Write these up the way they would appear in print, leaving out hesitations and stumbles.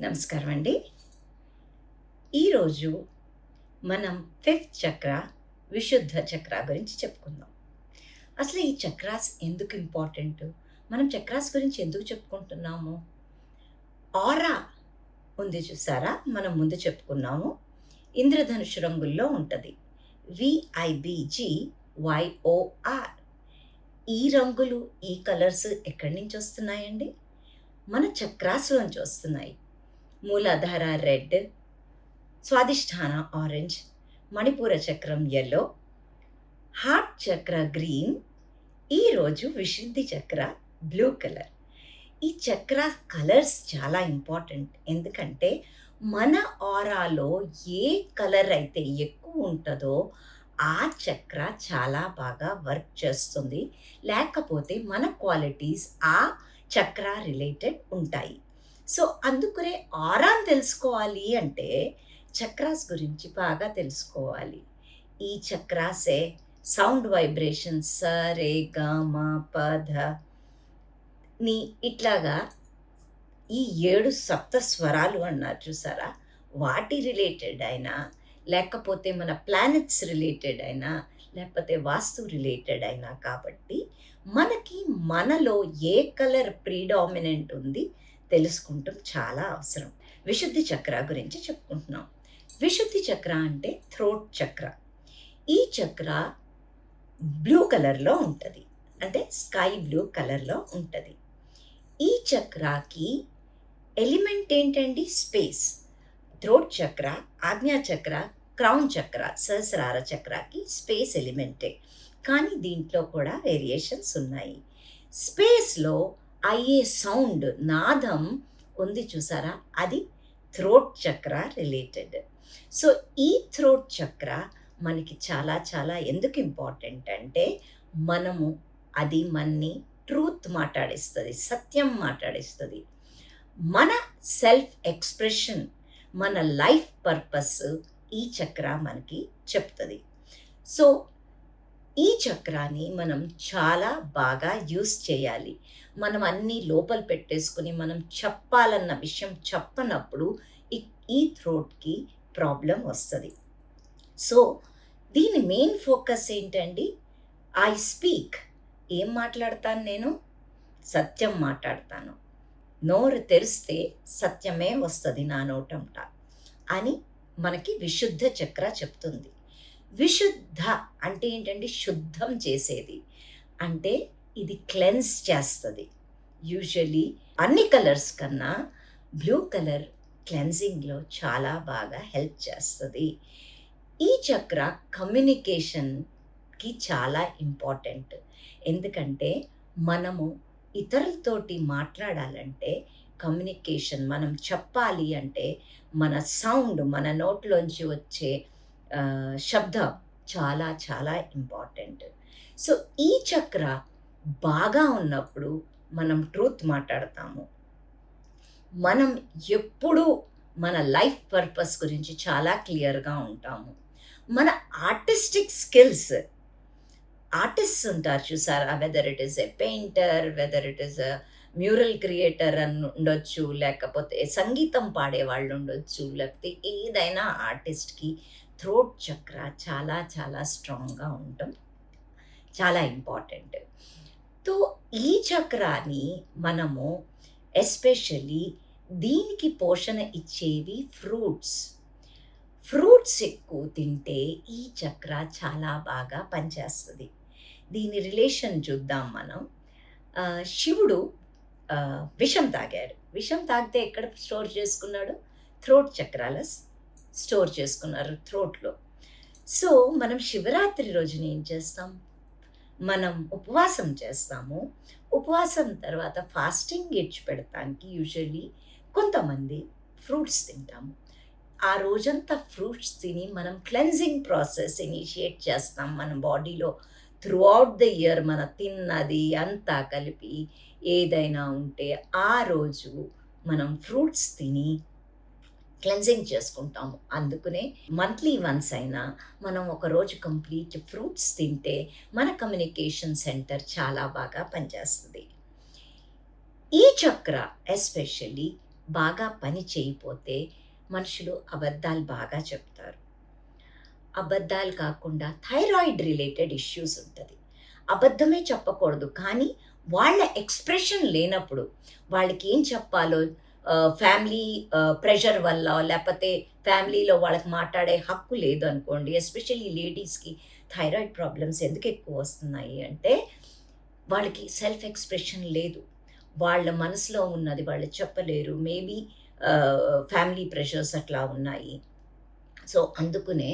నమస్కారం అండి. ఈరోజు మనం ఫిఫ్త్ చక్ర, విశుద్ధ చక్ర గురించి చెప్పుకుందాం. అసలు ఈ చక్రాస్ ఎందుకు ఇంపార్టెంటు? మనం చక్రాస్ గురించి ఎందుకు చెప్పుకుంటున్నాము? ఆరా ఉంది చూసారా? మనం ముందు చెప్పుకున్నాము. ఇంద్రధనుషు రంగుల్లో ఉంటది. VIBGYOR. ఈ రంగులు, ఈ కలర్స్ ఎక్కడి నుంచి వస్తున్నాయండి? మన చక్రాస్‌లోంచి వస్తున్నాయి. మూలాధార రెడ్, స్వాదిష్టాన ఆరెంజ్, మణిపూర చక్రం యెల్లో, హార్ట్ చక్ర గ్రీన్, ఈరోజు విశుద్ధి చక్ర బ్లూ కలర్. ఈ చక్ర కలర్స్ చాలా ఇంపార్టెంట్. ఎందుకంటే మన ఆరాలో ఏ కలర్ అయితే ఎక్కువ ఉంటుందో ఆ చక్ర చాలా బాగా వర్క్ చేస్తుంది. లేకపోతే మన క్వాలిటీస్ ఆ చక్ర రిలేటెడ్ ఉంటాయి. సో అందుకనే ఆరాని తెలుసుకోవాలి అంటే చక్రాస్ గురించి బాగా తెలుసుకోవాలి. ఈ చక్రాసే సౌండ్ వైబ్రేషన్స్ స, రే, గ, మ, ప, ధ ని ఇట్లాగా ఈ 7 సప్త స్వరాలు అన్నారు చూసారా? వాటి రిలేటెడ్ అయినా, లేకపోతే మన ప్లానెట్స్ రిలేటెడ్ అయినా, లేకపోతే వాస్తు రిలేటెడ్ అయినా కాబట్టి మనకి మనలో ఏ కలర్ ప్రీడామినెంట్ ఉంది తెలుసుకుంటం చాలా అవసరం. విశుద్ధి చక్ర గురించి చెప్పుకుంటున్నాం. విశుద్ధి చక్ర అంటే థ్రోట్ చక్ర. ఈ చక్ర బ్లూ కలర్‌లో ఉంటది. అంటే స్కై బ్లూ కలర్‌లో ఉంటది. ఈ చక్రాకి ఎలిమెంట్ ఏంటండి? స్పేస్. థ్రోట్ చక్ర, ఆజ్ఞా చక్ర, క్రౌన్ చక్ర, సహస్రార చక్రాకి స్పేస్ ఎలిమెంటే. కానీ దీంట్లో కూడా వేరియేషన్స్ ఉన్నాయి. స్పేస్‌లో అయ్యే సౌండ్, నాదం ఉంది చూసారా? అది థ్రోట్ చక్ర రిలేటెడ్. సో, ఈ థ్రోట్ చక్ర మనకి చాలా చాలా ఎందుకు ఇంపార్టెంట్ అంటే మనము అది మనని ట్రూత్ మాట్లాడిస్తది. సత్యం మాట్లాడిస్తది. మన సెల్ఫ్ ఎక్స్‌ప్రెషన్, మన లైఫ్ పర్పస్ ఈ చక్ర మనకి చెప్తది. సో, ఈ చక్రాన్ని మనం చాలా బాగా యూజ్ చేయాలి. మనం అన్నీ లోపల పెట్టేసుకొని మనం చెప్పాలన్న విషయం చెప్పనప్పుడు ఈ ఈ థ్రోట్‌కి ప్రాబ్లమ్ వస్తది. సో, దీని మెయిన్ ఫోకస్ ఏంటండి? I speak. ఏం మాట్లాడతాను నేను? సత్యం మాట్లాడతాను. నోరు తెరిస్తే సత్యమే వస్తది నా నోటంట అని మనకి విశుద్ధ చక్ర చెప్తుంది. విశుద్ధ అంటే ఏంటండి? శుద్ధం చేసేది. అంటే ఇది క్లెన్స్ చేస్తది. యూజువల్లీ అన్ని కలర్స్ కన్నా బ్లూ కలర్ క్లెన్జింగ్‌లో చాలా బాగా హెల్ప్ చేస్తది. ఈ చక్ర కమ్యూనికేషన్‌కి చాలా ఇంపార్టెంట్. ఎందుకంటే మనము ఇతరులతోటి మాట్లాడాలంటే కమ్యూనికేషన్ మనం చెప్పాలి అంటే మన సౌండ్, మన నోట్లోంచి వచ్చే శబ్దం చాలా చాలా ఇంపార్టెంట్. సో, ఈ చక్ర బాగా ఉన్నప్పుడు మనం ట్రూత్ మాట్లాడతాము. మనం ఎప్పుడూ మన లైఫ్ పర్పస్ గురించి చాలా క్లియర్‌గా ఉంటాము. మన ఆర్టిస్టిక్ స్కిల్స్, ఆర్టిస్ట్స్ ఉంటారు చూసారా? Whether it is a painter, whether it is a mural creator అని ఉండొచ్చు, లేకపోతే సంగీతం పాడేవాళ్ళు ఉండొచ్చు, లేకపోతే ఏదైనా ఆర్టిస్ట్‌కి థ్రోట్ చక్ర చాలా చాలా స్ట్రాంగ్‌గా ఉండటం చాలా ఇంపార్టెంట్. తో ఈ చక్రాన్ని మనము ఎస్పెషల్లీ దీనికి పోషణ ఇచ్చేవి ఫ్రూట్స్. ఫ్రూట్స్ ఎక్కువ తింటే ఈ చక్ర చాలా బాగా పనిచేస్తది. దీని రిలేషన్ చూద్దాం మనం. శివుడు విషం తాగాడు. విషం తాగితే ఎక్కడ స్టోర్ చేసుకున్నాడు? థ్రోట్ చక్రాల స్టోర్ చేసుకున్నారు థ్రోట్‌లో. సో, మనం శివరాత్రి రోజున ఏం చేస్తాం? మనం ఉపవాసం చేస్తాము. ఉపవాసం తర్వాత ఫాస్టింగ్ ఇడిచిపెడతానికి యూజువల్లీ కొంతమంది ఫ్రూట్స్ తింటాము. ఆ రోజంతా ఫ్రూట్స్ తిని మనం క్లెన్జింగ్ ప్రాసెస్ ఇనిషియేట్ చేస్తాం మన బాడీలో. త్రూఔట్ ద ఇయర్ మన తిన్నది అంతా కలిపి ఏదైనా ఉంటే ఆ రోజు మనం ఫ్రూట్స్ తిని క్లెన్జింగ్ చేసుకుంటాము. అందుకనే మంత్లీ వన్స్ అయినా మనం ఒకరోజు కంప్లీట్ ఫ్రూట్స్ తింటే మన కమ్యూనికేషన్ సెంటర్ చాలా బాగా పనిచేస్తది. ఈ చక్ర ఎస్పెషల్లీ బాగా పని చేయకపోతే మనుషులు అబద్ధాలు బాగా చెప్తారు. అబద్ధాలు కాకుండా థైరాయిడ్ రిలేటెడ్ ఇష్యూస్ ఉంటది. అబద్ధమే చెప్పకూడదు. కానీ వాళ్ళ ఎక్స్‌ప్రెషన్ లేనప్పుడు వాళ్ళకేం చెప్పాలో ఫ్యామిలీ ప్రెషర్ వల్ల లేపోతే ఫ్యామిలీలో వాళ్ళకి మాట్లాడే హక్కు లేదనుకోండి. ఎస్పెషల్లీ లేడీస్‌కి థైరాయిడ్ ప్రాబ్లమ్స్ ఎందుకెక్కువ వస్తున్నాయి అంటే, వాళ్ళకి సెల్ఫ్ ఎక్స్‌ప్రెషన్ లేదు. వాళ్ళ మనసులో ఉన్నది వాళ్ళు చెప్పలేరు. మేబీ ఫ్యామిలీ ప్రెషర్స్ అట్లా ఉన్నాయి. సో, అందుకనే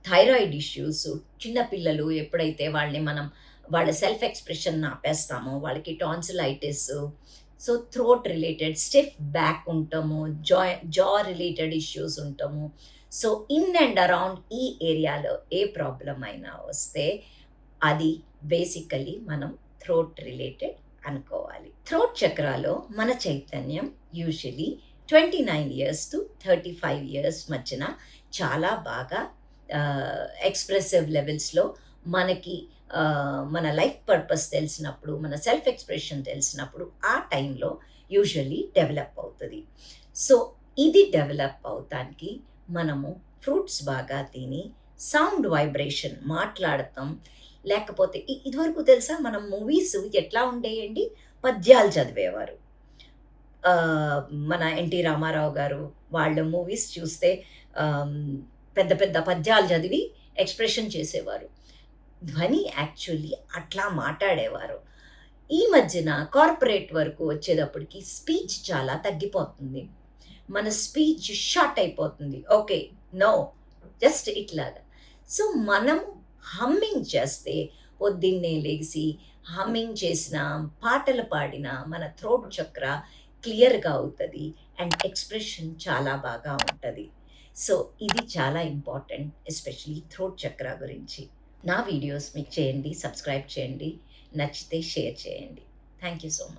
థైరాయిడ్ ఇష్యూస్ చిన్న పిల్లలు ఎప్పుడైతే వాళ్ళ సెల్ఫ్ ఎక్స్‌ప్రెషన్‌ని ఆపేస్తామో, వాళ్ళకి tonsillitis, so throat related stiff back ఉంటాము, జా రిలేటెడ్ ఇష్యూస్ ఉంటాము. సో, ఇన్ అండ్ అరౌండ్ ఈ ఏరియాలో ఏ ప్రాబ్లమ్ అయినా వస్తే అది బేసికల్లీ మనం థ్రోట్ రిలేటెడ్ అనుకోవాలి. థ్రోట్ చక్రాలో మన చైతన్యం యూజువల్లీ 29 ఇయర్స్ టు 35 ఇయర్స్ మధ్యన చాలా బాగా ఎక్స్‌ప్రెసివ్ లెవెల్స్‌లో మనకి మన లైఫ్ పర్పస్ తెలిసినప్పుడు, మన సెల్ఫ్ ఎక్స్‌ప్రెషన్ తెలిసినప్పుడు ఆ టైంలో యూజువల్లీ డెవలప్ అవుతది. సో, ఇది డెవలప్ అవుతానికి మనము ఫ్రూట్స్ బాగా తిని, సౌండ్ వైబ్రేషన్ మాట్లాడటం, లేకపోతే ఇదివరకు తెలుసా మనం మూవీస్ ఎట్లా ఉండేయండి? పద్యాలు చదివేవారు. మన 'ఎన్టీ రామారావు' గారు వాళ్ళ మూవీస్ చూస్తే ఆహ్, పెద్ద పెద్ద పద్యాలు చదివి ఎక్స్‌ప్రెషన్ చేసేవారు. ధ్వని యాక్చువల్లీ అట్లా మాటాడేవారు. ఈ మధ్యన కార్పొరేట్ వరకు వచ్చేటప్పటికి స్పీచ్ చాలా తగ్గిపోతుంది. మన స్పీచ్ షార్ట్ అయిపోతుంది. ఓకే. నో. జస్ట్ ఇట్లాగా. సో, మనం హమ్మింగ్ చేస్తే పొద్దున్నే లెగిసి హమ్మింగ్ చేసినా, పాటలు పాడినా మన థ్రోట్ చక్ర క్లియర్‌గా అవుతది. అండ్ ఎక్స్‌ప్రెషన్ చాలా బాగా ఉంటది. సో, ఇది చాలా ఇంపార్టెంట్ ఎస్పెషల్లీ థ్రోట్ చక్ర గురించి. నా వీడియోస్ మీకు చేయండి, సబ్స్క్రైబ్ చేయండి. నచ్చితే షేర్ చేయండి. Thank you so much.